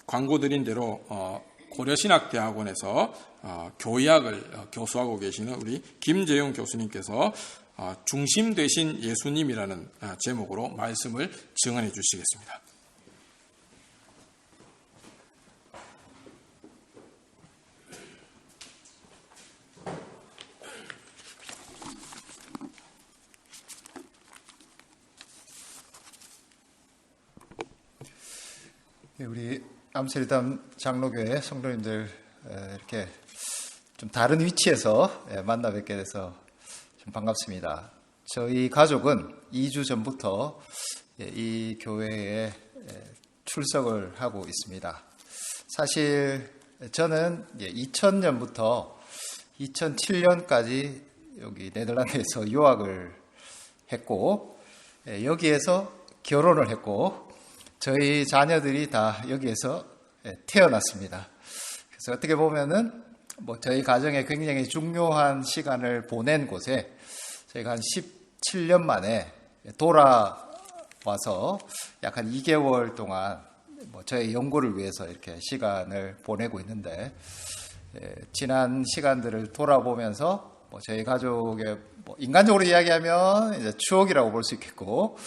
광고 드린 대로 고려신학대학원에서 교의학을 교수하고 계시는 우리 김재용 교수님께서 중심 되신 예수님이라는 제목으로 말씀을 증언해 주시겠습니다. 우리 암스테르담 장로교회 성도님들 이렇게 좀 다른 위치에서 만나 뵙게 돼서 좀 반갑습니다. 저희 가족은 2주 전부터 이 교회에 출석을 하고 있습니다. 사실 저는 2000년부터 2007년까지 여기 네덜란드에서 유학을 했고 여기에서 결혼을 했고 저희 자녀들이 다 여기에서 태어났습니다. 그래서 어떻게 보면은 저희 가정에 굉장히 중요한 시간을 보낸 곳에 저희가 한 17년 만에 돌아와서 약 한 2개월 동안 저희 연구를 위해서 이렇게 시간을 보내고 있는데 지난 시간들을 돌아보면서 저희 가족의 인간적으로 이야기하면 이제 추억이라고 볼 수 있겠고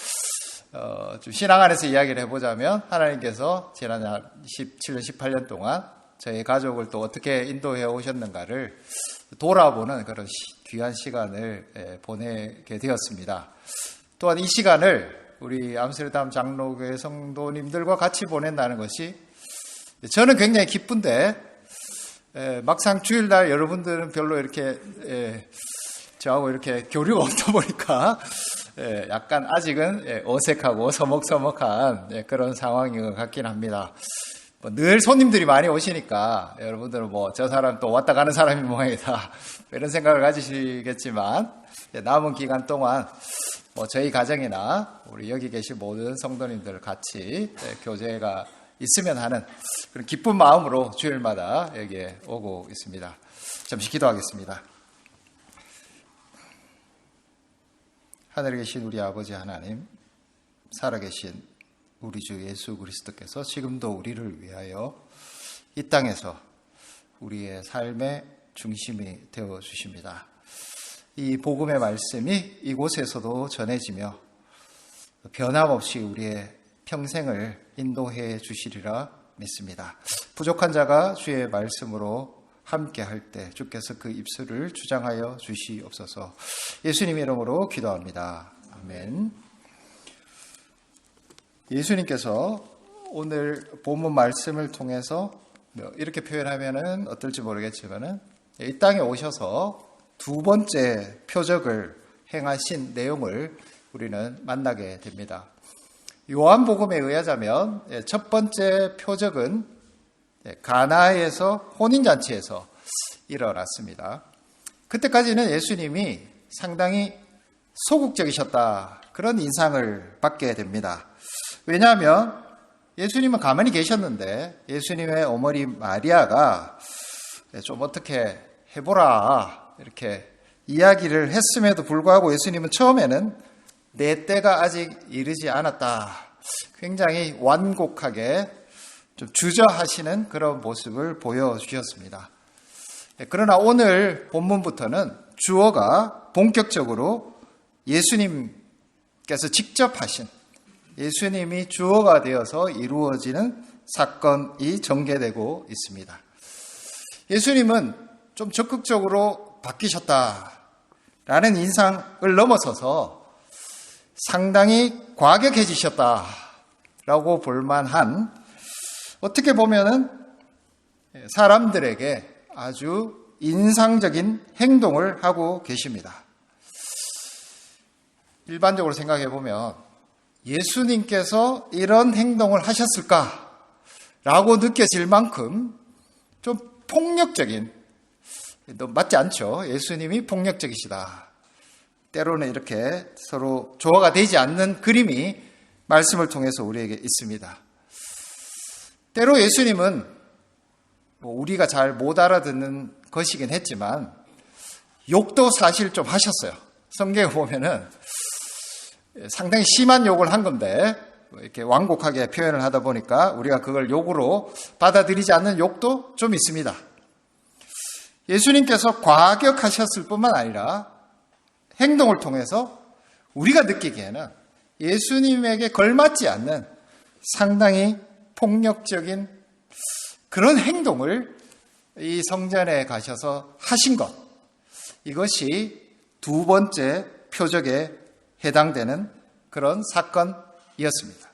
좀 신앙 안에서 이야기를 해보자면 하나님께서 지난 17년, 18년 동안 저희 가족을 또 어떻게 인도해 오셨는가를 돌아보는 그런 귀한 시간을 보내게 되었습니다. 또한 이 시간을 우리 암스테르담 장로교회 성도님들과 같이 보낸다는 것이 저는 굉장히 기쁜데 막상 주일날 여러분들은 별로 이렇게 저하고 이렇게 교류가 없다 보니까 약간 아직은 어색하고 서먹서먹한 그런 상황인 것 같긴 합니다. 늘 손님들이 많이 오시니까 여러분들은 저 사람 또 왔다 가는 사람이 모양이다 이런 생각을 가지시겠지만 남은 기간 동안 저희 가정이나 우리 여기 계신 모든 성도님들 같이 교제가 있으면 하는 그런 기쁜 마음으로 주일마다 여기에 오고 있습니다. 잠시 기도하겠습니다. 하늘에 계신 우리 아버지 하나님, 살아계신 우리 주 예수 그리스도께서 지금도 우리를 위하여 이 땅에서 우리의 삶의 중심이 되어 주십니다. 이 복음의 말씀이 이곳에서도 전해지며 변함없이 우리의 평생을 인도해 주시리라 믿습니다. 부족한 자가 주의 말씀으로 함께 할 때 주께서 그 입술을 주장하여 주시옵소서. 예수님 이름으로 기도합니다. 아멘. 예수님께서 오늘 본문 말씀을 통해서 이렇게 표현하면은 어떨지 모르겠지만은 이 땅에 오셔서 두 번째 표적을 행하신 내용을 우리는 만나게 됩니다. 요한복음에 의하자면 첫 번째 표적은 가나에서 혼인잔치에서 일어났습니다. 그때까지는 예수님이 상당히 소극적이셨다 그런 인상을 받게 됩니다. 왜냐하면 예수님은 가만히 계셨는데 예수님의 어머니 마리아가 좀 어떻게 해보라 이렇게 이야기를 했음에도 불구하고 예수님은 처음에는 내 때가 아직 이르지 않았다 굉장히 완곡하게 좀 주저하시는 그런 모습을 보여주셨습니다. 그러나 오늘 본문부터는 주어가 본격적으로 예수님께서 직접 하신 예수님이 주어가 되어서 이루어지는 사건이 전개되고 있습니다. 예수님은 좀 적극적으로 바뀌셨다라는 인상을 넘어서서 상당히 과격해지셨다라고 볼만한 어떻게 보면은 사람들에게 아주 인상적인 행동을 하고 계십니다. 일반적으로 생각해 보면 예수님께서 이런 행동을 하셨을까라고 느껴질 만큼 좀 폭력적인, 맞지 않죠? 예수님이 폭력적이시다. 때로는 이렇게 서로 조화가 되지 않는 그림이 말씀을 통해서 우리에게 있습니다. 때로 예수님은 우리가 잘 못 알아듣는 것이긴 했지만 욕도 사실 좀 하셨어요. 성경에 보면은 상당히 심한 욕을 한 건데 이렇게 완곡하게 표현을 하다 보니까 우리가 그걸 욕으로 받아들이지 않는 욕도 좀 있습니다. 예수님께서 과격하셨을 뿐만 아니라 행동을 통해서 우리가 느끼기에는 예수님에게 걸맞지 않는 상당히 폭력적인 그런 행동을 이 성전에 가셔서 하신 것, 이것이 두 번째 표적에 해당되는 그런 사건이었습니다.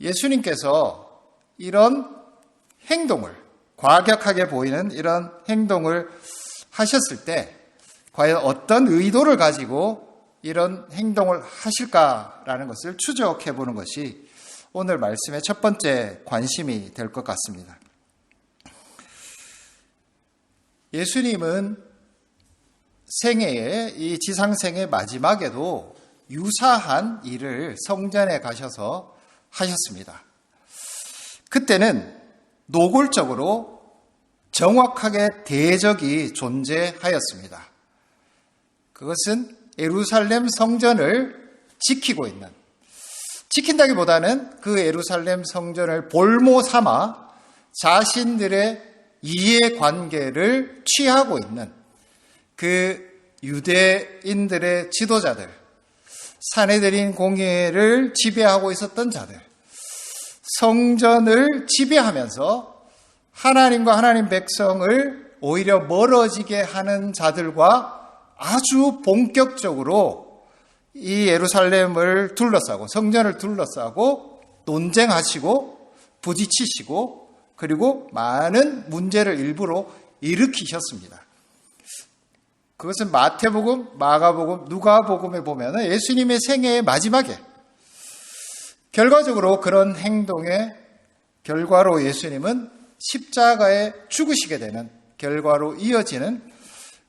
예수님께서 이런 행동을, 과격하게 보이는 이런 행동을 하셨을 때 과연 어떤 의도를 가지고 이런 행동을 하실까라는 것을 추적해 보는 것이 오늘 말씀의 첫 번째 관심이 될 것 같습니다. 예수님은 생애의 이 지상생의 마지막에도 유사한 일을 성전에 가셔서 하셨습니다. 그때는 노골적으로 정확하게 대적이 존재하였습니다. 그것은 예루살렘 성전을 지킨다기보다는 그 예루살렘 성전을 볼모 삼아 자신들의 이해관계를 취하고 있는 그 유대인들의 지도자들, 산헤드린 공회를 지배하고 있었던 자들, 성전을 지배하면서 하나님과 하나님 백성을 오히려 멀어지게 하는 자들과 아주 본격적으로 이 예루살렘을 둘러싸고 성전을 둘러싸고 논쟁하시고 부딪히시고 그리고 많은 문제를 일부러 일으키셨습니다. 그것은 마태복음, 마가복음, 누가복음에 보면 예수님의 생애의 마지막에 결과적으로 그런 행동의 결과로 예수님은 십자가에 죽으시게 되는 결과로 이어지는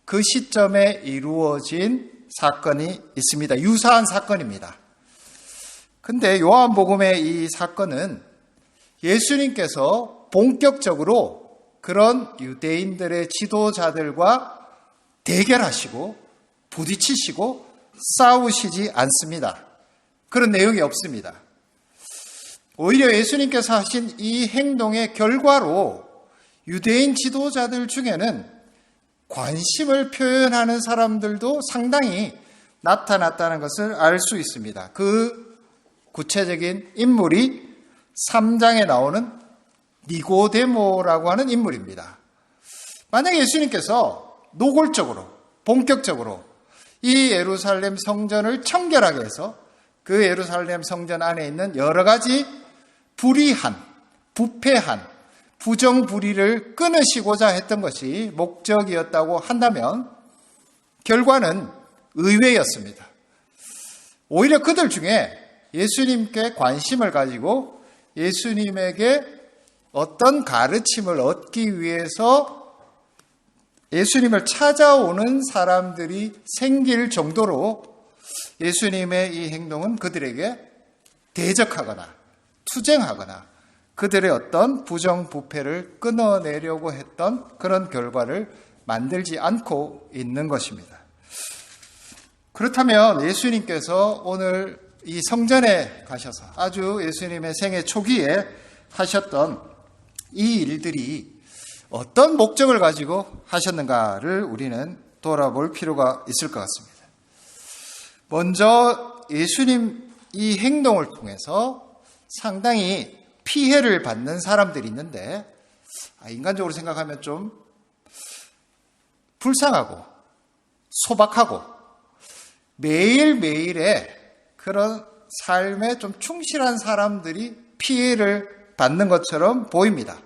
그 시점에 이루어진 사건이 있습니다. 유사한 사건입니다. 근데 요한복음의 이 사건은 예수님께서 본격적으로 그런 유대인들의 지도자들과 대결하시고 부딪히시고 싸우시지 않습니다. 그런 내용이 없습니다. 오히려 예수님께서 하신 이 행동의 결과로 유대인 지도자들 중에는 관심을 표현하는 사람들도 상당히 나타났다는 것을 알 수 있습니다. 그 구체적인 인물이 3장에 나오는 니고데모라고 하는 인물입니다. 만약에 예수님께서 노골적으로, 본격적으로 이 예루살렘 성전을 청결하게 해서 그 예루살렘 성전 안에 있는 여러 가지 불의한, 부패한, 부정부리를 끊으시고자 했던 것이 목적이었다고 한다면 결과는 의외였습니다. 오히려 그들 중에 예수님께 관심을 가지고 예수님에게 어떤 가르침을 얻기 위해서 예수님을 찾아오는 사람들이 생길 정도로 예수님의 이 행동은 그들에게 대적하거나 투쟁하거나 그들의 어떤 부정부패를 끊어내려고 했던 그런 결과를 만들지 않고 있는 것입니다. 그렇다면 예수님께서 오늘 이 성전에 가셔서 아주 예수님의 생애 초기에 하셨던 이 일들이 어떤 목적을 가지고 하셨는가를 우리는 돌아볼 필요가 있을 것 같습니다. 먼저 예수님 이 행동을 통해서 상당히 피해를 받는 사람들이 있는데 인간적으로 생각하면 좀 불쌍하고 소박하고 매일매일의 그런 삶에 좀 충실한 사람들이 피해를 받는 것처럼 보입니다.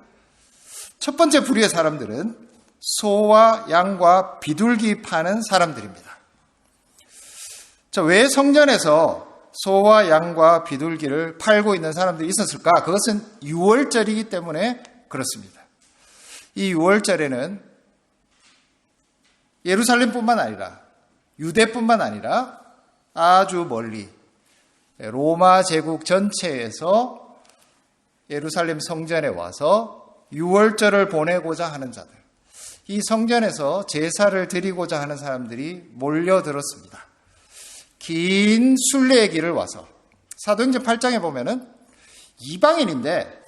첫 번째 부류의 사람들은 소와 양과 비둘기 파는 사람들입니다. 왜 성전에서 소와 양과 비둘기를 팔고 있는 사람들이 있었을까? 그것은 유월절이기 때문에 그렇습니다. 이 유월절에는 예루살렘뿐만 아니라 유대뿐만 아니라 아주 멀리 로마 제국 전체에서 예루살렘 성전에 와서 유월절을 보내고자 하는 자들, 이 성전에서 제사를 드리고자 하는 사람들이 몰려들었습니다. 긴 순례의 길을 와서 사도행전 8장에 보면은 이방인인데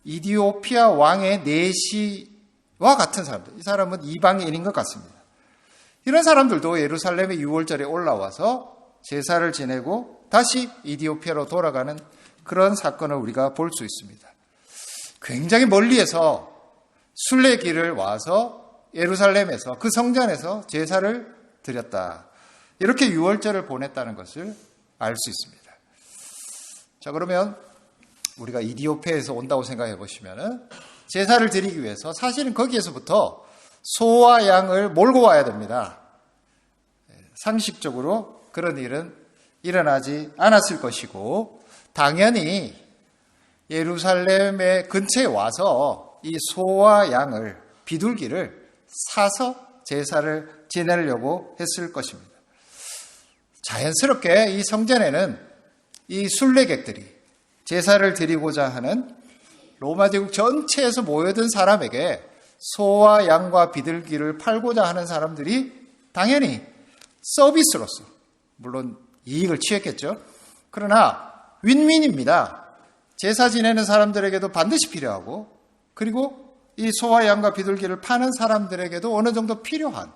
이디오피아 왕의 내시와 같은 사람들, 이 사람은 이방인인 것 같습니다. 이런 사람들도 예루살렘의 유월절에 올라와서 제사를 지내고 다시 이디오피아로 돌아가는 그런 사건을 우리가 볼 수 있습니다. 굉장히 멀리에서 순례길을 와서 예루살렘에서 그 성전에서 제사를 드렸다. 이렇게 유월절을 보냈다는 것을 알 수 있습니다. 자, 그러면 우리가 이디오피아에서 온다고 생각해 보시면은 제사를 드리기 위해서 사실은 거기에서부터 소와 양을 몰고 와야 됩니다. 상식적으로 그런 일은 일어나지 않았을 것이고, 당연히 예루살렘의 근처에 와서 이 소와 양을, 비둘기를 사서 제사를 지내려고 했을 것입니다. 자연스럽게 이 성전에는 이 순례객들이 제사를 드리고자 하는 로마 제국 전체에서 모여든 사람에게 소와 양과 비둘기를 팔고자 하는 사람들이 당연히 서비스로서, 물론 이익을 취했겠죠. 그러나 윈윈입니다. 제사 지내는 사람들에게도 반드시 필요하고, 그리고 이 소와 양과 비둘기를 파는 사람들에게도 어느 정도 필요한,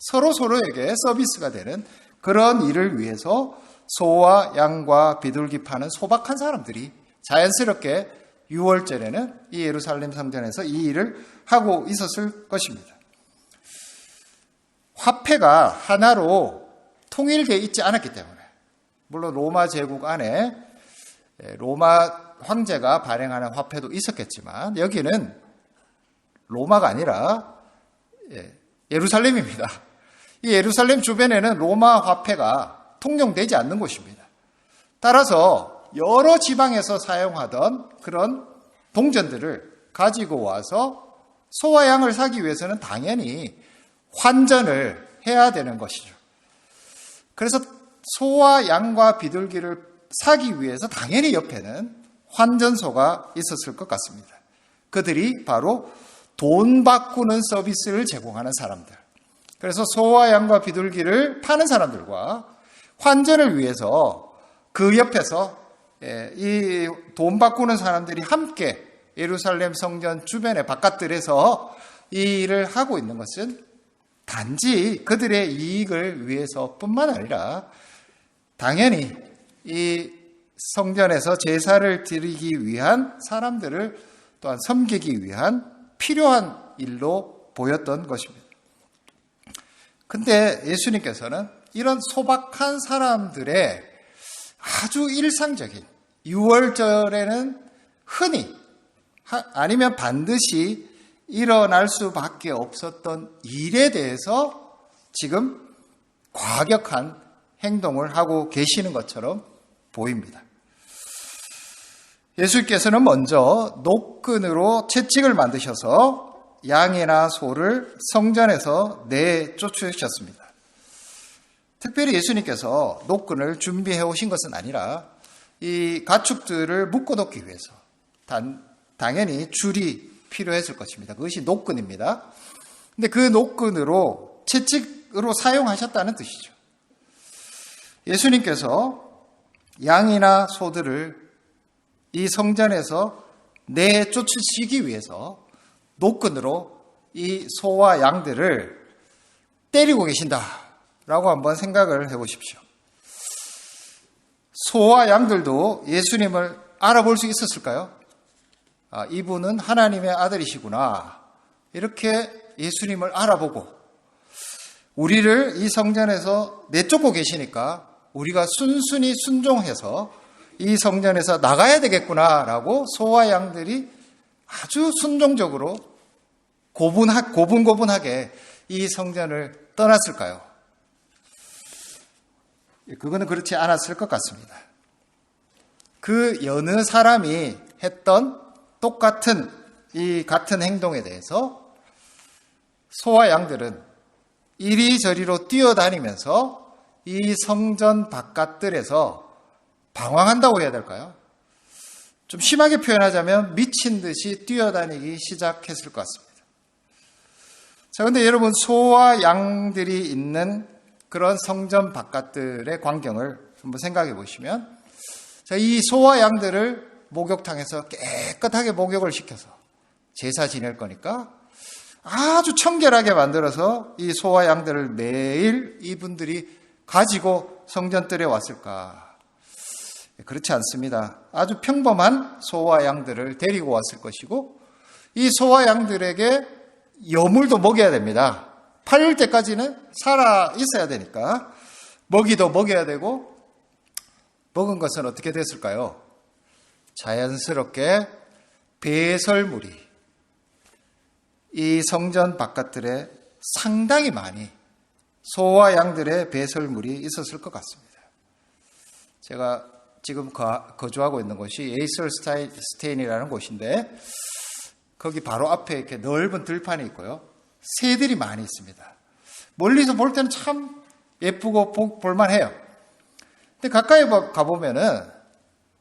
서로에게 서비스가 되는 그런 일을 위해서 소와 양과 비둘기 파는 소박한 사람들이 자연스럽게 6월절에는 이 예루살렘 성전에서 이 일을 하고 있었을 것입니다. 화폐가 하나로 통일되어 있지 않았기 때문에, 물론 로마 제국 안에 로마 황제가 발행하는 화폐도 있었겠지만 여기는 로마가 아니라 예루살렘입니다. 이 예루살렘 주변에는 로마 화폐가 통용되지 않는 곳입니다. 따라서 여러 지방에서 사용하던 그런 동전들을 가지고 와서 소와 양을 사기 위해서는 당연히 환전을 해야 되는 것이죠. 그래서 소와 양과 비둘기를 사기 위해서 당연히 옆에는 환전소가 있었을 것 같습니다. 그들이 바로 돈 바꾸는 서비스를 제공하는 사람들. 그래서 소와 양과 비둘기를 파는 사람들과 환전을 위해서 그 옆에서 이 돈 바꾸는 사람들이 함께 예루살렘 성전 주변의 바깥들에서 이 일을 하고 있는 것은 단지 그들의 이익을 위해서뿐만 아니라 당연히 이 성전에서 제사를 드리기 위한 사람들을 또한 섬기기 위한 필요한 일로 보였던 것입니다. 근데 예수님께서는 이런 소박한 사람들의 아주 일상적인 6월절에는 흔히 아니면 반드시 일어날 수밖에 없었던 일에 대해서 지금 과격한 행동을 하고 계시는 것처럼 보입니다. 예수께서는 먼저 노끈으로 채찍을 만드셔서 양이나 소를 성전에서 내쫓으셨습니다. 특별히 예수님께서 노끈을 준비해 오신 것은 아니라 이 가축들을 묶어놓기 위해서 당연히 줄이 필요했을 것입니다. 그것이 노끈입니다. 근데 그 노끈으로 채찍으로 사용하셨다는 뜻이죠. 예수님께서 양이나 소들을 이 성전에서 내쫓으시기 위해서 노끈으로 이 소와 양들을 때리고 계신다라고 한번 생각을 해보십시오. 소와 양들도 예수님을 알아볼 수 있었을까요? 아, 이분은 하나님의 아들이시구나. 이렇게 예수님을 알아보고 우리를 이 성전에서 내쫓고 계시니까 우리가 순순히 순종해서 이 성전에서 나가야 되겠구나라고 소와 양들이 아주 순종적으로 고분고분하게 이 성전을 떠났을까요? 그거는 그렇지 않았을 것 같습니다. 그 여느 사람이 했던 똑같은 이 같은 행동에 대해서 소와 양들은 이리저리로 뛰어다니면서 이 성전 바깥들에서 방황한다고 해야 될까요? 좀 심하게 표현하자면 미친 듯이 뛰어다니기 시작했을 것 같습니다. 자, 근데 여러분, 소와 양들이 있는 그런 성전 바깥들의 광경을 한번 생각해 보시면, 자, 이 소와 양들을 목욕탕에서 깨끗하게 목욕을 시켜서 제사 지낼 거니까 아주 청결하게 만들어서 이 소와 양들을 매일 이분들이 가지고 성전뜰에 왔을까? 그렇지 않습니다. 아주 평범한 소와 양들을 데리고 왔을 것이고 이 소와 양들에게 여물도 먹여야 됩니다. 8일 때까지는 살아 있어야 되니까 먹이도 먹여야 되고 먹은 것은 어떻게 됐을까요? 자연스럽게 배설물이 이 성전 바깥들에 상당히 많이 소와 양들의 배설물이 있었을 것 같습니다. 제가 지금 거주하고 있는 곳이 에이설스테인이라는 곳인데 거기 바로 앞에 이렇게 넓은 들판이 있고요. 새들이 많이 있습니다. 멀리서 볼 때는 참 예쁘고 볼만해요. 근데 가까이 가보면은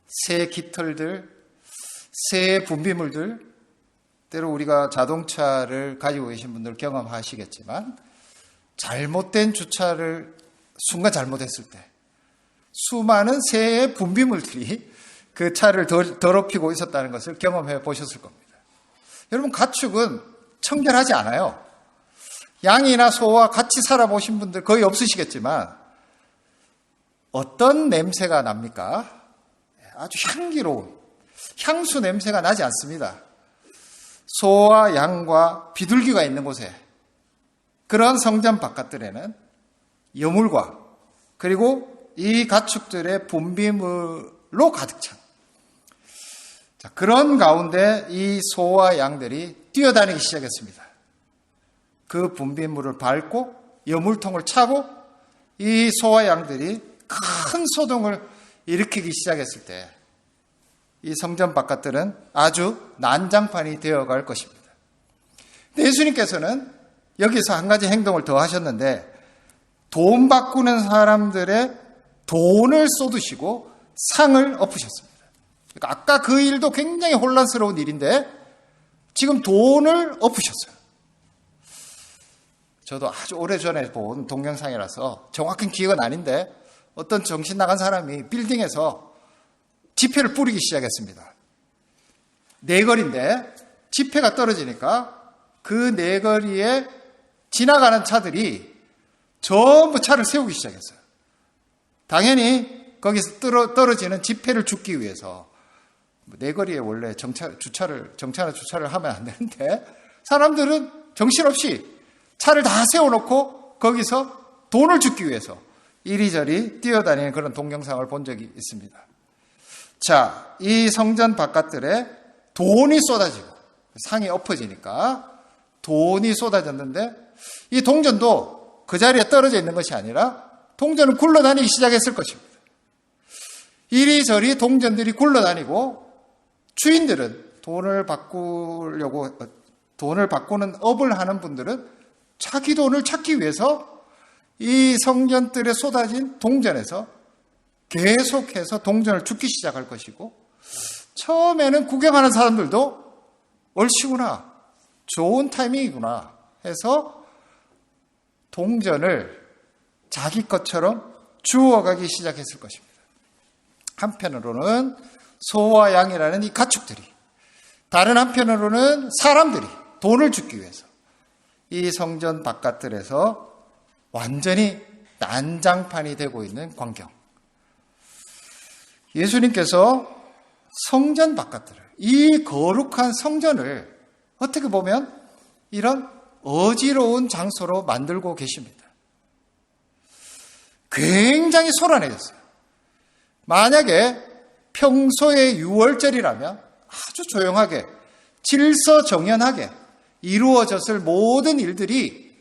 새 깃털들, 새 분비물들, 때로 우리가 자동차를 가지고 계신 분들 경험하시겠지만 잘못된 주차를 순간 잘못했을 때 수많은 새의 분비물들이 그 차를 더럽히고 있었다는 것을 경험해 보셨을 겁니다. 여러분, 가축은 청결하지 않아요. 양이나 소와 같이 살아보신 분들 거의 없으시겠지만 어떤 냄새가 납니까? 아주 향기로운 향수 냄새가 나지 않습니다. 소와 양과 비둘기가 있는 곳에 그런 성전 바깥들에는 여물과 그리고 이 가축들의 분비물로 가득 찬 그런 가운데 이 소와 양들이 뛰어다니기 시작했습니다. 그 분비물을 밟고 여물통을 차고 이 소와 양들이 큰 소동을 일으키기 시작했을 때 이 성전 바깥들은 아주 난장판이 되어갈 것입니다. 예수님께서는 여기서 한 가지 행동을 더 하셨는데 돈 바꾸는 사람들의 돈을 쏟으시고 상을 엎으셨습니다. 그러니까 아까 그 일도 굉장히 혼란스러운 일인데 지금 돈을 엎으셨어요. 저도 아주 오래전에 본 동영상이라서 정확한 기억은 아닌데 어떤 정신 나간 사람이 빌딩에서 지폐를 뿌리기 시작했습니다. 네거리인데 지폐가 떨어지니까 그 네거리에 지나가는 차들이 전부 차를 세우기 시작했어요. 당연히 거기서 떨어지는 지폐를 줍기 위해서 네거리에 원래 정차나 주차를 하면 안 되는데 사람들은 정신없이 차를 다 세워놓고 거기서 돈을 줍기 위해서 이리저리 뛰어다니는 그런 동영상을 본 적이 있습니다. 자, 이 성전 바깥들에 돈이 쏟아지고 상이 엎어지니까 돈이 쏟아졌는데 이 동전도 그 자리에 떨어져 있는 것이 아니라 동전은 굴러다니기 시작했을 것입니다. 이리저리 동전들이 굴러다니고 주인들은 돈을 바꾸는 업을 하는 분들은 자기 돈을 찾기 위해서 이 성전들에 쏟아진 동전에서 계속해서 동전을 줍기 시작할 것이고 처음에는 구경하는 사람들도 옳지구나, 좋은 타이밍이구나 해서 동전을 자기 것처럼 주워가기 시작했을 것입니다. 한편으로는 소와 양이라는 이 가축들이, 다른 한편으로는 사람들이 돈을 줍기 위해서 이 성전 바깥들에서 완전히 난장판이 되고 있는 광경. 예수님께서 성전 바깥들을, 이 거룩한 성전을 어떻게 보면 이런 어지러운 장소로 만들고 계십니다. 굉장히 소란해졌어요. 만약에 평소에 6월절이라면 아주 조용하게 질서정연하게 이루어졌을 모든 일들이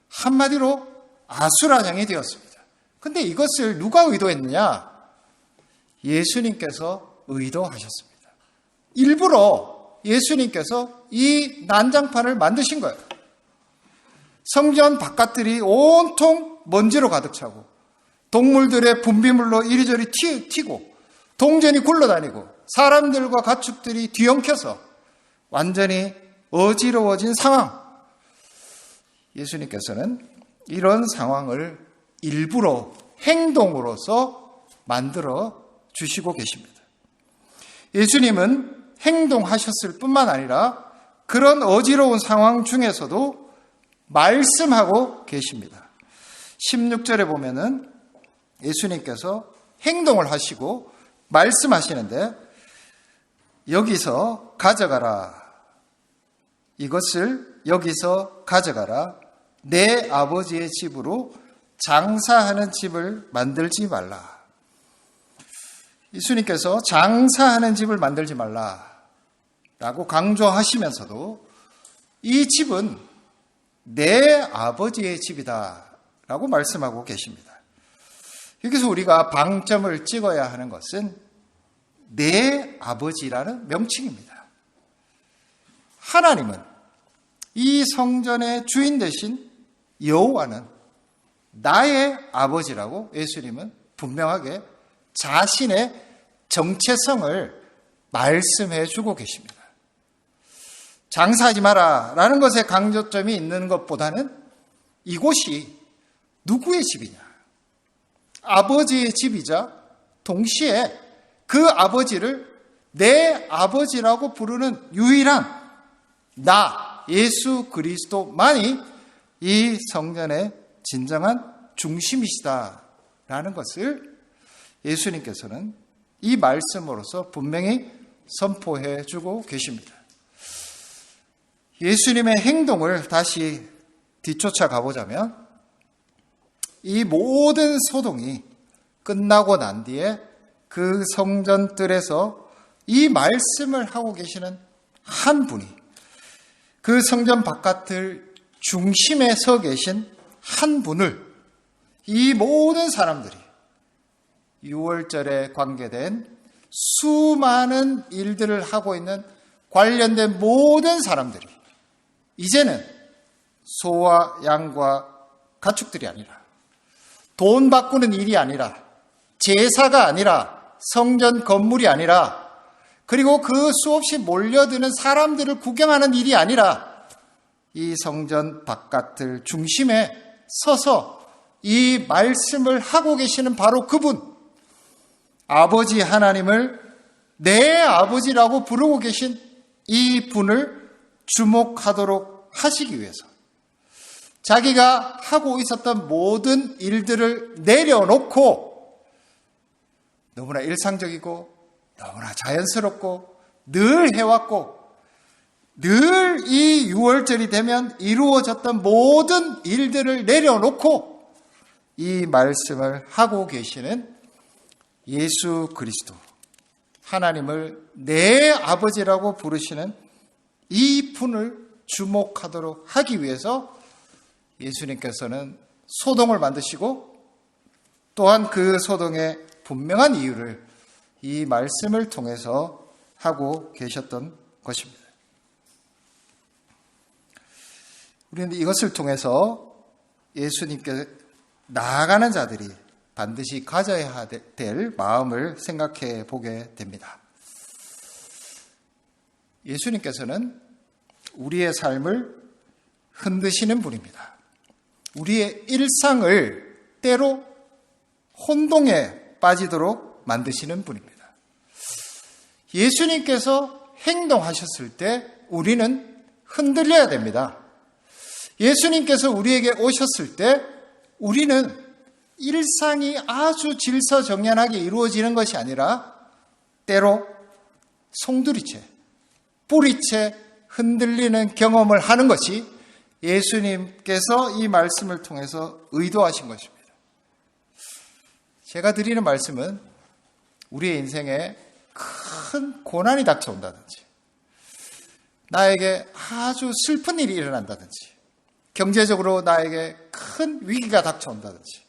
한마디로 아수라장이 되었습니다. 근데 이것을 누가 의도했느냐? 예수님께서 의도하셨습니다. 일부러 예수님께서 이 난장판을 만드신 거예요. 성전 바깥들이 온통 먼지로 가득 차고 동물들의 분비물로 이리저리 튀고 동전이 굴러다니고 사람들과 가축들이 뒤엉켜서 완전히 어지러워진 상황. 예수님께서는 이런 상황을 일부러 행동으로서 만들어 주시고 계십니다. 예수님은 행동하셨을 뿐만 아니라 그런 어지러운 상황 중에서도 말씀하고 계십니다. 16절에 보면은 예수님께서 행동을 하시고 말씀하시는데, 여기서 가져가라. 이것을 여기서 가져가라. 내 아버지의 집으로 장사하는 집을 만들지 말라. 예수님께서 장사하는 집을 만들지 말라라고 강조하시면서도 이 집은 내 아버지의 집이다라고 말씀하고 계십니다. 여기서 우리가 방점을 찍어야 하는 것은 내 아버지라는 명칭입니다. 하나님은, 이 성전의 주인 되신 여호와는 나의 아버지라고 예수님은 분명하게 자신의 정체성을 말씀해 주고 계십니다. 장사하지 마라 라는 것에 강조점이 있는 것보다는 이곳이 누구의 집이냐, 아버지의 집이자 동시에 그 아버지를 내 아버지라고 부르는 유일한 나, 예수 그리스도만이 이 성전의 진정한 중심이시다라는 것을 예수님께서는 이 말씀으로서 분명히 선포해 주고 계십니다. 예수님의 행동을 다시 뒤쫓아 가보자면, 이 모든 소동이 끝나고 난 뒤에 그 성전뜰에서 이 말씀을 하고 계시는 한 분이, 그 성전 바깥을 중심에 서 계신 한 분을 이 모든 사람들이 6월절에 관계된 수많은 일들을 하고 있는 관련된 모든 사람들이 이제는 소와 양과 가축들이 아니라, 돈 바꾸는 일이 아니라, 제사가 아니라, 성전 건물이 아니라, 그리고 그 수없이 몰려드는 사람들을 구경하는 일이 아니라, 이 성전 바깥을 중심에 서서 이 말씀을 하고 계시는 바로 그분, 아버지 하나님을 내 아버지라고 부르고 계신 이 분을 주목하도록 하시기 위해서 자기가 하고 있었던 모든 일들을 내려놓고, 너무나 일상적이고 너무나 자연스럽고 늘 해왔고 늘 이 6월절이 되면 이루어졌던 모든 일들을 내려놓고 이 말씀을 하고 계시는 예수 그리스도, 하나님을 내 아버지라고 부르시는 이 분을 주목하도록 하기 위해서 예수님께서는 소동을 만드시고, 또한 그 소동의 분명한 이유를 이 말씀을 통해서 하고 계셨던 것입니다. 우리는 이것을 통해서 예수님께 나아가는 자들이 반드시 가져야 될 마음을 생각해 보게 됩니다. 예수님께서는 우리의 삶을 흔드시는 분입니다. 우리의 일상을 때로 혼동에 빠지도록 만드시는 분입니다. 예수님께서 행동하셨을 때 우리는 흔들려야 됩니다. 예수님께서 우리에게 오셨을 때 우리는 일상이 아주 질서정연하게 이루어지는 것이 아니라 때로 송두리째, 뿌리째 흔들리는 경험을 하는 것이 예수님께서 이 말씀을 통해서 의도하신 것입니다. 제가 드리는 말씀은 우리의 인생에 큰 고난이 닥쳐온다든지, 나에게 아주 슬픈 일이 일어난다든지, 경제적으로 나에게 큰 위기가 닥쳐온다든지,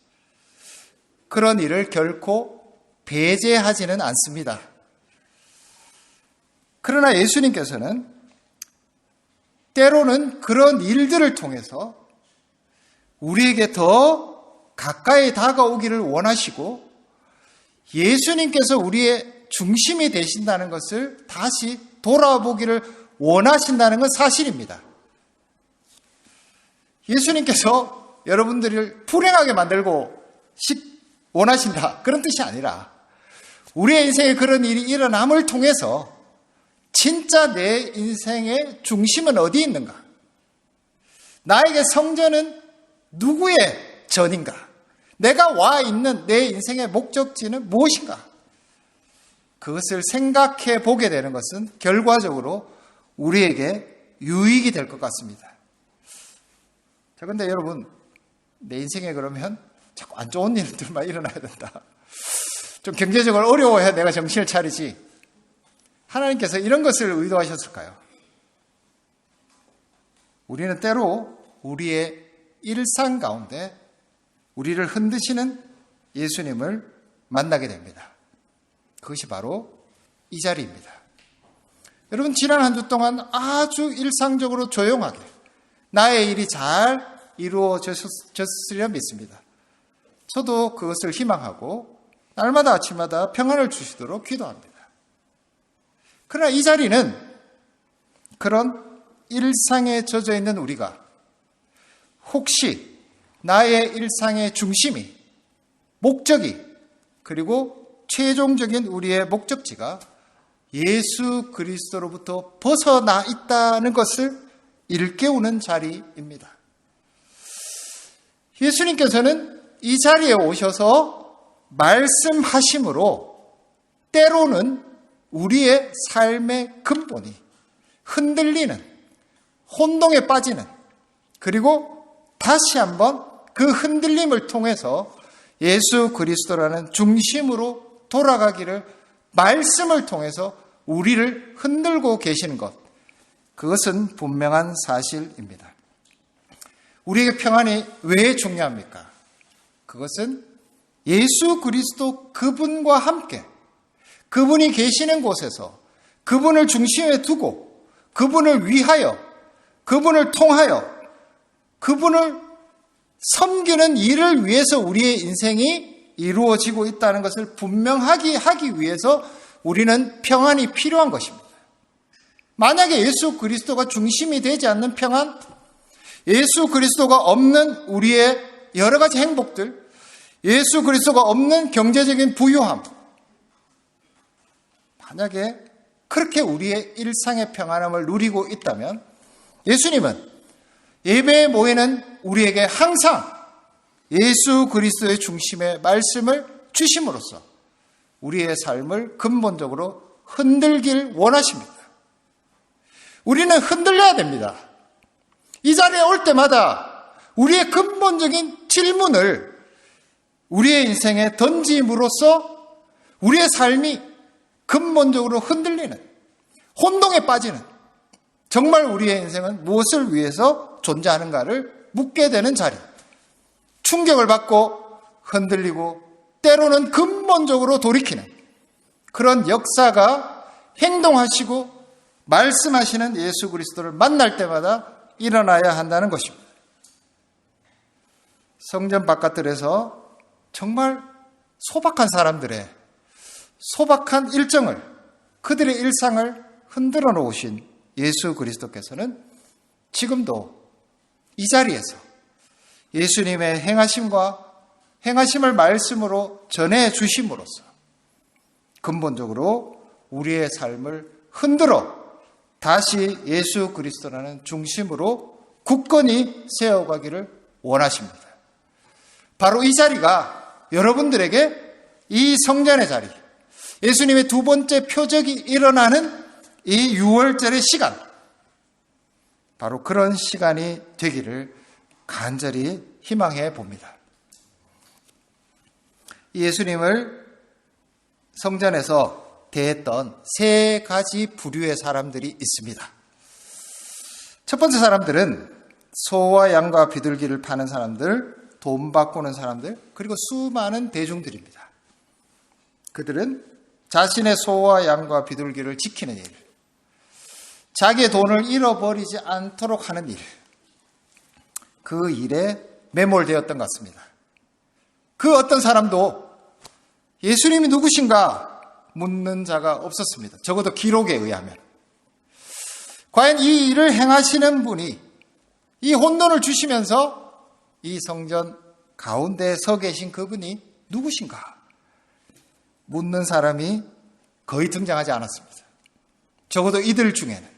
그런 일을 결코 배제하지는 않습니다. 그러나 예수님께서는 때로는 그런 일들을 통해서 우리에게 더 가까이 다가오기를 원하시고, 예수님께서 우리의 중심이 되신다는 것을 다시 돌아보기를 원하신다는 건 사실입니다. 예수님께서 여러분들을 불행하게 만들고 원하신다, 그런 뜻이 아니라 우리의 인생에 그런 일이 일어남을 통해서 진짜 내 인생의 중심은 어디 있는가? 나에게 성전은 누구의 전인가? 내가 와 있는 내 인생의 목적지는 무엇인가? 그것을 생각해 보게 되는 것은 결과적으로 우리에게 유익이 될 것 같습니다. 자, 근데 여러분, 내 인생에 그러면 자꾸 안 좋은 일들만 일어나야 된다. 좀 경제적으로 어려워야 내가 정신을 차리지. 하나님께서 이런 것을 의도하셨을까요? 우리는 때로 우리의 일상 가운데 우리를 흔드시는 예수님을 만나게 됩니다. 그것이 바로 이 자리입니다. 여러분, 지난 한 주 동안 아주 일상적으로 조용하게 나의 일이 잘 이루어졌으리라 믿습니다. 저도 그것을 희망하고 날마다 아침마다 평안을 주시도록 기도합니다. 그러나 이 자리는 그런 일상에 젖어 있는 우리가 혹시 나의 일상의 중심이, 목적이, 그리고 최종적인 우리의 목적지가 예수 그리스도로부터 벗어나 있다는 것을 일깨우는 자리입니다. 예수님께서는 이 자리에 오셔서 말씀하심으로 때로는 우리의 삶의 근본이 흔들리는, 혼동에 빠지는, 그리고 다시 한번 그 흔들림을 통해서 예수 그리스도라는 중심으로 돌아가기를 말씀을 통해서 우리를 흔들고 계시는 것, 그것은 분명한 사실입니다. 우리에게 평안이 왜 중요합니까? 그것은 예수 그리스도 그분과 함께 그분이 계시는 곳에서 그분을 중심에 두고 그분을 위하여 그분을 통하여 그분을 섬기는 일을 위해서 우리의 인생이 이루어지고 있다는 것을 분명하게 하기 위해서 우리는 평안이 필요한 것입니다. 만약에 예수 그리스도가 중심이 되지 않는 평안, 예수 그리스도가 없는 우리의 여러 가지 행복들, 예수 그리스도가 없는 경제적인 부유함, 만약에 그렇게 우리의 일상의 평안함을 누리고 있다면 예수님은 예배에 모이는 우리에게 항상 예수 그리스도의 중심의 말씀을 주심으로써 우리의 삶을 근본적으로 흔들길 원하십니다. 우리는 흔들려야 됩니다. 이 자리에 올 때마다 우리의 근본적인 질문을 우리의 인생에 던짐으로써 우리의 삶이 근본적으로 흔들리는, 혼동에 빠지는, 정말 우리의 인생은 무엇을 위해서 존재하는가를 묻게 되는 자리, 충격을 받고 흔들리고 때로는 근본적으로 돌이키는 그런 역사가 행동하시고 말씀하시는 예수 그리스도를 만날 때마다 일어나야 한다는 것입니다. 성전 바깥들에서 정말 소박한 사람들의 소박한 일정을, 그들의 일상을 흔들어 놓으신 예수 그리스도께서는 지금도 이 자리에서 예수님의 행하심과 행하심을 말씀으로 전해 주심으로써 근본적으로 우리의 삶을 흔들어 다시 예수 그리스도라는 중심으로 굳건히 세워가기를 원하십니다. 바로 이 자리가 여러분들에게 이 성전의 자리, 예수님의 두 번째 표적이 일어나는 이 6월절의 시간, 바로 그런 시간이 되기를 간절히 희망해 봅니다. 예수님을 성전에서 대했던 세 가지 부류의 사람들이 있습니다. 첫 번째 사람들은 소와 양과 비둘기를 파는 사람들, 돈 바꾸는 사람들, 그리고 수많은 대중들입니다. 그들은 자신의 소와 양과 비둘기를 지키는 일, 자기의 돈을 잃어버리지 않도록 하는 일, 그 일에 매몰되었던 것 같습니다. 그 어떤 사람도 예수님이 누구신가 묻는 자가 없었습니다. 적어도 기록에 의하면. 과연 이 일을 행하시는 분이, 이 혼돈을 주시면서 이 성전 가운데 서 계신 그분이 누구신가? 묻는 사람이 거의 등장하지 않았습니다. 적어도 이들 중에는.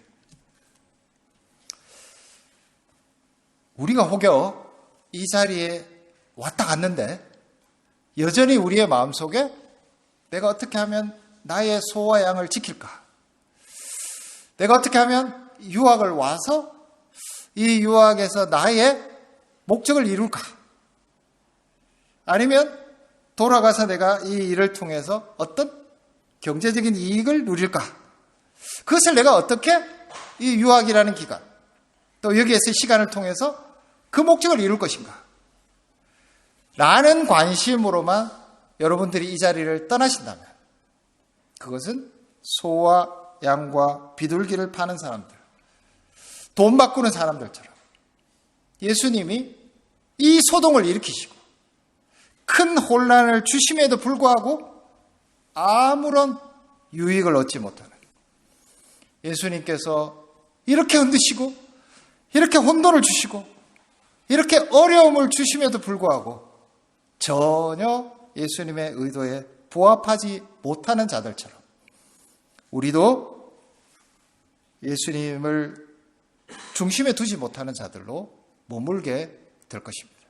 우리가 혹여 이 자리에 왔다 갔는데 여전히 우리의 마음속에 내가 어떻게 하면 나의 소와 양을 지킬까? 내가 어떻게 하면 유학을 와서 이 유학에서 나의 목적을 이룰까? 아니면 돌아가서 내가 이 일을 통해서 어떤 경제적인 이익을 누릴까? 그것을 내가 어떻게 이 유학이라는 기간, 또 여기에서의 시간을 통해서 그 목적을 이룰 것인가? 라는 관심으로만 여러분들이 이 자리를 떠나신다면 그것은 소와 양과 비둘기를 파는 사람들, 돈 바꾸는 사람들처럼 예수님이 이 소동을 일으키시고 큰 혼란을 주심에도 불구하고 아무런 유익을 얻지 못하는 예수님께서 이렇게 흔드시고 이렇게 혼돈을 주시고 이렇게 어려움을 주심에도 불구하고 전혀 예수님의 의도에 부합하지 못하는 자들처럼 우리도 예수님을 중심에 두지 못하는 자들로 머물게 될 것입니다.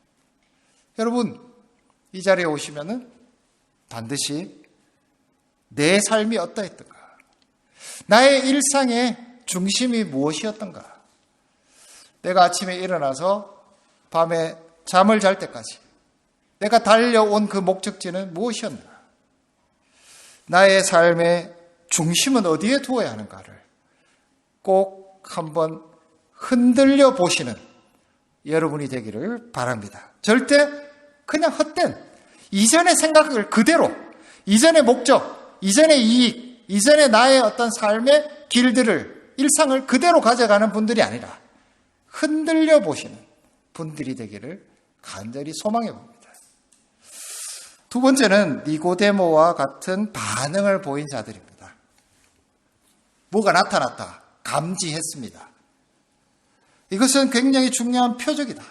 여러분, 이 자리에 오시면은 반드시 내 삶이 어떠했던가, 나의 일상의 중심이 무엇이었던가, 내가 아침에 일어나서 밤에 잠을 잘 때까지 내가 달려온 그 목적지는 무엇이었나, 나의 삶의 중심은 어디에 두어야 하는가를 꼭 한번 흔들려 보시는 여러분이 되기를 바랍니다. 절대 그냥 헛된 이전의 생각을 그대로, 이전의 목적, 이전의 이익, 이전의 나의 어떤 삶의 길들을, 일상을 그대로 가져가는 분들이 아니라 흔들려 보시는 분들이 되기를 간절히 소망해 봅니다. 두 번째는 니고데모와 같은 반응을 보인 자들입니다. 뭐가 나타났다, 감지했습니다. 이것은 굉장히 중요한 표적이다.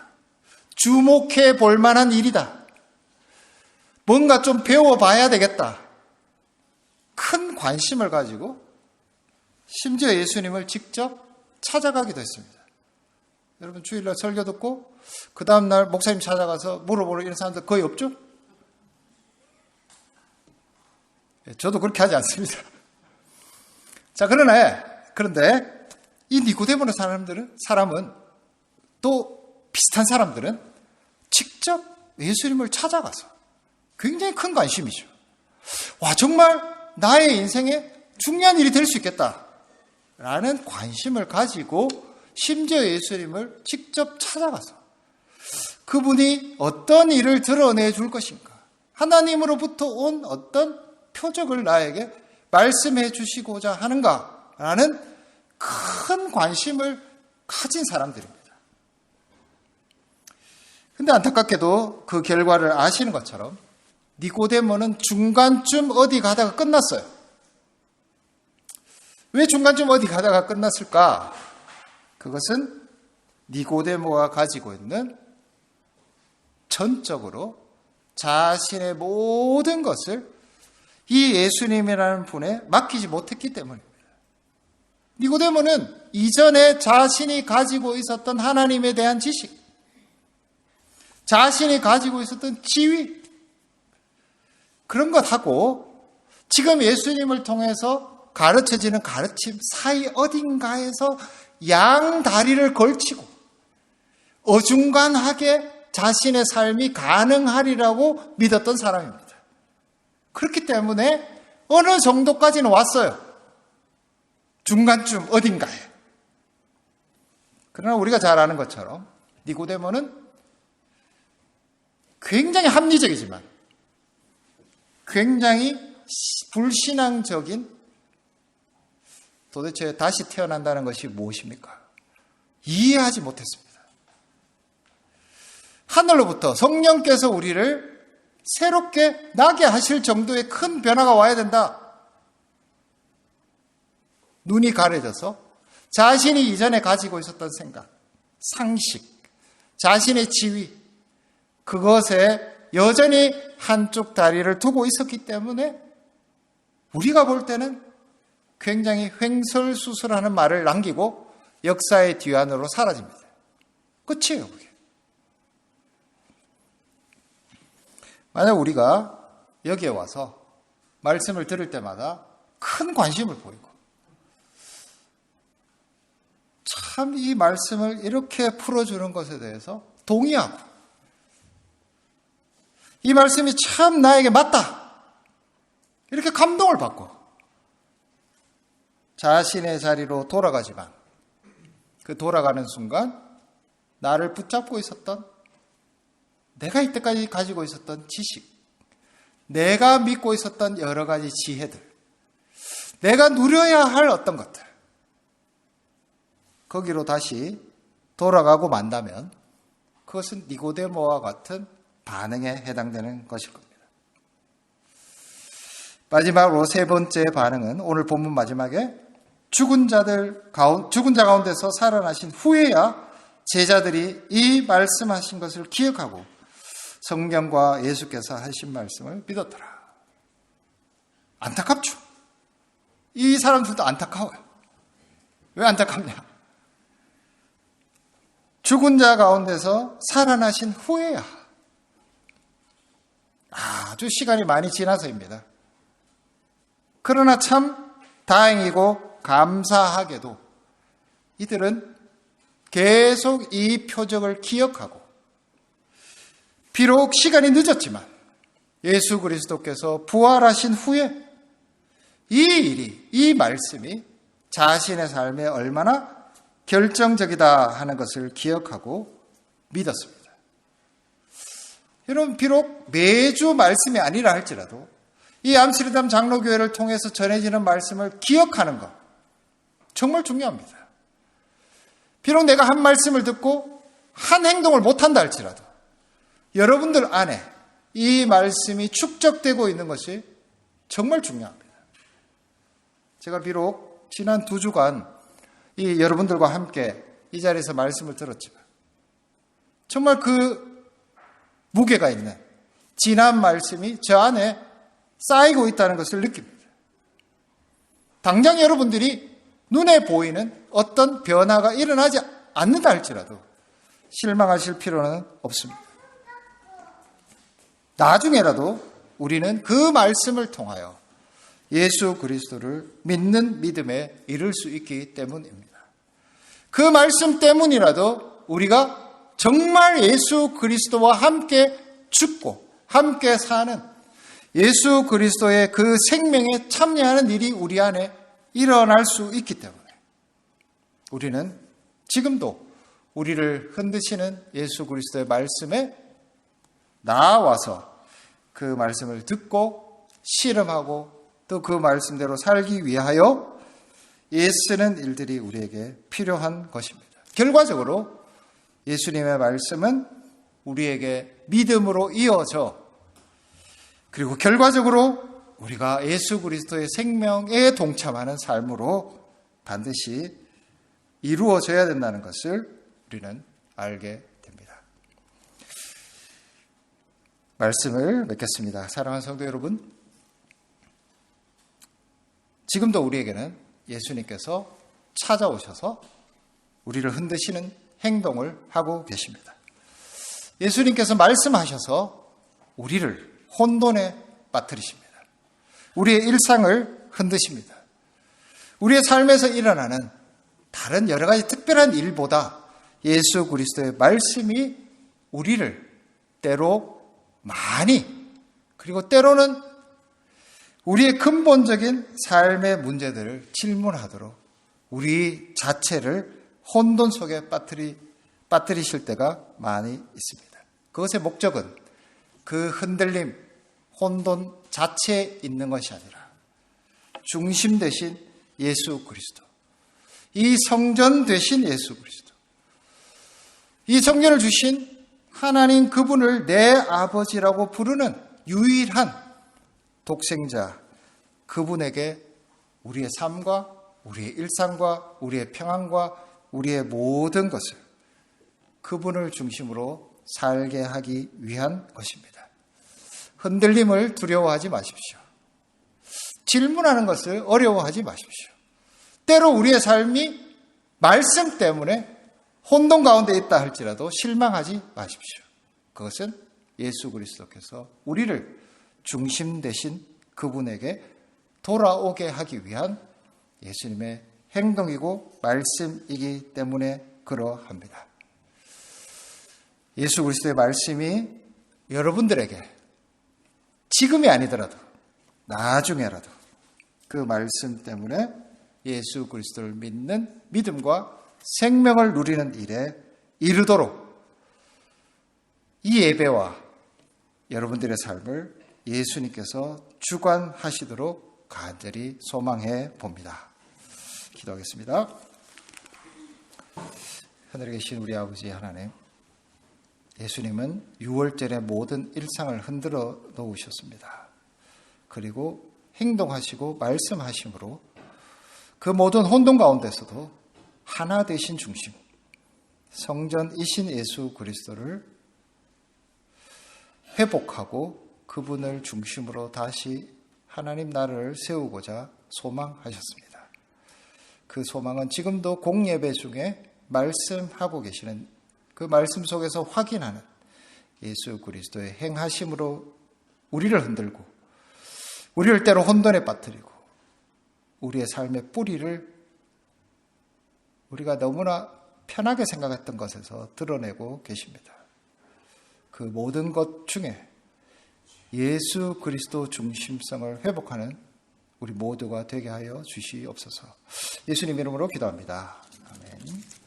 주목해 볼 만한 일이다. 뭔가 좀 배워봐야 되겠다. 큰 관심을 가지고 심지어 예수님을 직접 찾아가기도 했습니다. 여러분 주일날 설교 듣고 그 다음날 목사님 찾아가서 물어보는 이런 사람들 거의 없죠? 저도 그렇게 하지 않습니다. 자, 그런데 이 니고데모의 사람은 또 비슷한 사람들은 직접 예수님을 찾아가서 굉장히 큰 관심이죠. 와, 정말 나의 인생에 중요한 일이 될 수 있겠다 라는 관심을 가지고 심지어 예수님을 직접 찾아가서 그분이 어떤 일을 드러내 줄 것인가, 하나님으로부터 온 어떤 표적을 나에게 말씀해 주시고자 하는가 라는 큰 관심을 가진 사람들입니다. 근데 안타깝게도 그 결과를 아시는 것처럼 니고데모는 중간쯤 어디 가다가 끝났어요. 왜 중간쯤 어디 가다가 끝났을까? 그것은 니고데모가 가지고 있는 전적으로 자신의 모든 것을 이 예수님이라는 분에 맡기지 못했기 때문입니다. 니고데모는 이전에 자신이 가지고 있었던 하나님에 대한 지식, 자신이 가지고 있었던 지위, 그런 것하고 지금 예수님을 통해서 가르쳐지는 가르침 사이 어딘가에서 양다리를 걸치고 어중간하게 자신의 삶이 가능하리라고 믿었던 사람입니다. 그렇기 때문에 어느 정도까지는 왔어요. 중간쯤 어딘가에. 그러나 우리가 잘 아는 것처럼 니고데모는 굉장히 합리적이지만 굉장히 불신앙적인, 도대체 다시 태어난다는 것이 무엇입니까? 이해하지 못했습니다. 하늘로부터 성령께서 우리를 새롭게 나게 하실 정도의 큰 변화가 와야 된다. 눈이 가려져서 자신이 이전에 가지고 있었던 생각, 상식, 자신의 지위, 그것에 여전히 한쪽 다리를 두고 있었기 때문에 우리가 볼 때는 굉장히 횡설수설하는 말을 남기고 역사의 뒤안으로 사라집니다. 끝이에요, 그게. 만약 우리가 여기에 와서 말씀을 들을 때마다 큰 관심을 보이고 참 이 말씀을 이렇게 풀어주는 것에 대해서 동의하고 이 말씀이 참 나에게 맞다 이렇게 감동을 받고 자신의 자리로 돌아가지만 그 돌아가는 순간 나를 붙잡고 있었던 내가 이때까지 가지고 있었던 지식, 내가 믿고 있었던 여러 가지 지혜들, 내가 누려야 할 어떤 것들 거기로 다시 돌아가고 만다면 그것은 니고데모와 같은 반응에 해당되는 것일 겁니다. 마지막으로 세 번째 반응은 오늘 본문 마지막에 죽은 자 가운데서 살아나신 후에야 제자들이 이 말씀하신 것을 기억하고 성경과 예수께서 하신 말씀을 믿었더라. 안타깝죠. 이 사람들도 안타까워요. 왜 안타깝냐? 죽은 자 가운데서 살아나신 후에야 아주 시간이 많이 지나서입니다. 그러나 참 다행이고 감사하게도 이들은 계속 이 표적을 기억하고 비록 시간이 늦었지만 예수 그리스도께서 부활하신 후에 이 말씀이 자신의 삶에 얼마나 결정적이다 하는 것을 기억하고 믿었습니다. 여러분, 비록 매주 말씀이 아니라 할지라도 이 암스테르담 장로교회를 통해서 전해지는 말씀을 기억하는 것 정말 중요합니다. 비록 내가 한 말씀을 듣고 한 행동을 못한다 할지라도 여러분들 안에 이 말씀이 축적되고 있는 것이 정말 중요합니다. 제가 비록 지난 2주간 이 여러분들과 함께 이 자리에서 말씀을 들었지만 정말 그 무게가 있는 지난 말씀이 저 안에 쌓이고 있다는 것을 느낍니다. 당장 여러분들이 눈에 보이는 어떤 변화가 일어나지 않는다 할지라도 실망하실 필요는 없습니다. 나중에라도 우리는 그 말씀을 통하여 예수 그리스도를 믿는 믿음에 이를 수 있기 때문입니다. 그 말씀 때문이라도 우리가 정말 예수 그리스도와 함께 죽고 함께 사는 예수 그리스도의 그 생명에 참여하는 일이 우리 안에 일어날 수 있기 때문에 우리는 지금도 우리를 흔드시는 예수 그리스도의 말씀에 나아와서 그 말씀을 듣고 실험하고 또 그 말씀대로 살기 위하여 애쓰는 일들이 우리에게 필요한 것입니다. 결과적으로 예수님의 말씀은 우리에게 믿음으로 이어져 그리고 결과적으로 우리가 예수 그리스도의 생명에 동참하는 삶으로 반드시 이루어져야 된다는 것을 우리는 알게 됩니다. 말씀을 맺겠습니다. 사랑하는 성도 여러분, 지금도 우리에게는 예수님께서 찾아오셔서 우리를 흔드시는 행동을 하고 계십니다. 예수님께서 말씀하셔서 우리를 혼돈에 빠뜨리십니다. 우리의 일상을 흔드십니다. 우리의 삶에서 일어나는 다른 여러 가지 특별한 일보다 예수 그리스도의 말씀이 우리를 때로 많이 그리고 때로는 우리의 근본적인 삶의 문제들을 질문하도록 우리 자체를 혼돈 속에 빠뜨리실 때가 많이 있습니다. 그것의 목적은 그 흔들림, 혼돈 자체에 있는 것이 아니라 중심 되신 예수 그리스도, 이 성전 되신 예수 그리스도, 이 성전을 주신 하나님 그분을 내 아버지라고 부르는 유일한 독생자 그분에게 우리의 삶과 우리의 일상과 우리의 평안과 우리의 모든 것을 그분을 중심으로 살게 하기 위한 것입니다. 흔들림을 두려워하지 마십시오. 질문하는 것을 어려워하지 마십시오. 때로 우리의 삶이 말씀 때문에 혼돈 가운데 있다 할지라도 실망하지 마십시오. 그것은 예수 그리스도께서 우리를 중심 되신 그분에게 돌아오게 하기 위한 예수님의 행동이고 말씀이기 때문에 그러합니다. 예수 그리스도의 말씀이 여러분들에게 지금이 아니더라도 나중에라도 그 말씀 때문에 예수 그리스도를 믿는 믿음과 생명을 누리는 일에 이르도록 이 예배와 여러분들의 삶을 예수님께서 주관하시도록 간절히 소망해 봅니다. 기도하겠습니다. 하늘에 계신 우리 아버지 하나님, 예수님은 유월절의 모든 일상을 흔들어 놓으셨습니다. 그리고 행동하시고 말씀하심으로 그 모든 혼돈 가운데서도 하나 되신 중심, 성전이신 예수 그리스도를 회복하고 그분을 중심으로 다시 하나님 나라를 세우고자 소망하셨습니다. 그 소망은 지금도 공예배 중에 말씀하고 계시는 그 말씀 속에서 확인하는 예수 그리스도의 행하심으로 우리를 흔들고 우리를 때로 혼돈에 빠뜨리고 우리의 삶의 뿌리를 우리가 너무나 편하게 생각했던 것에서 드러내고 계십니다. 그 모든 것 중에 예수 그리스도 중심성을 회복하는 우리 모두가 되게 하여 주시옵소서. 예수님 이름으로 기도합니다. 아멘.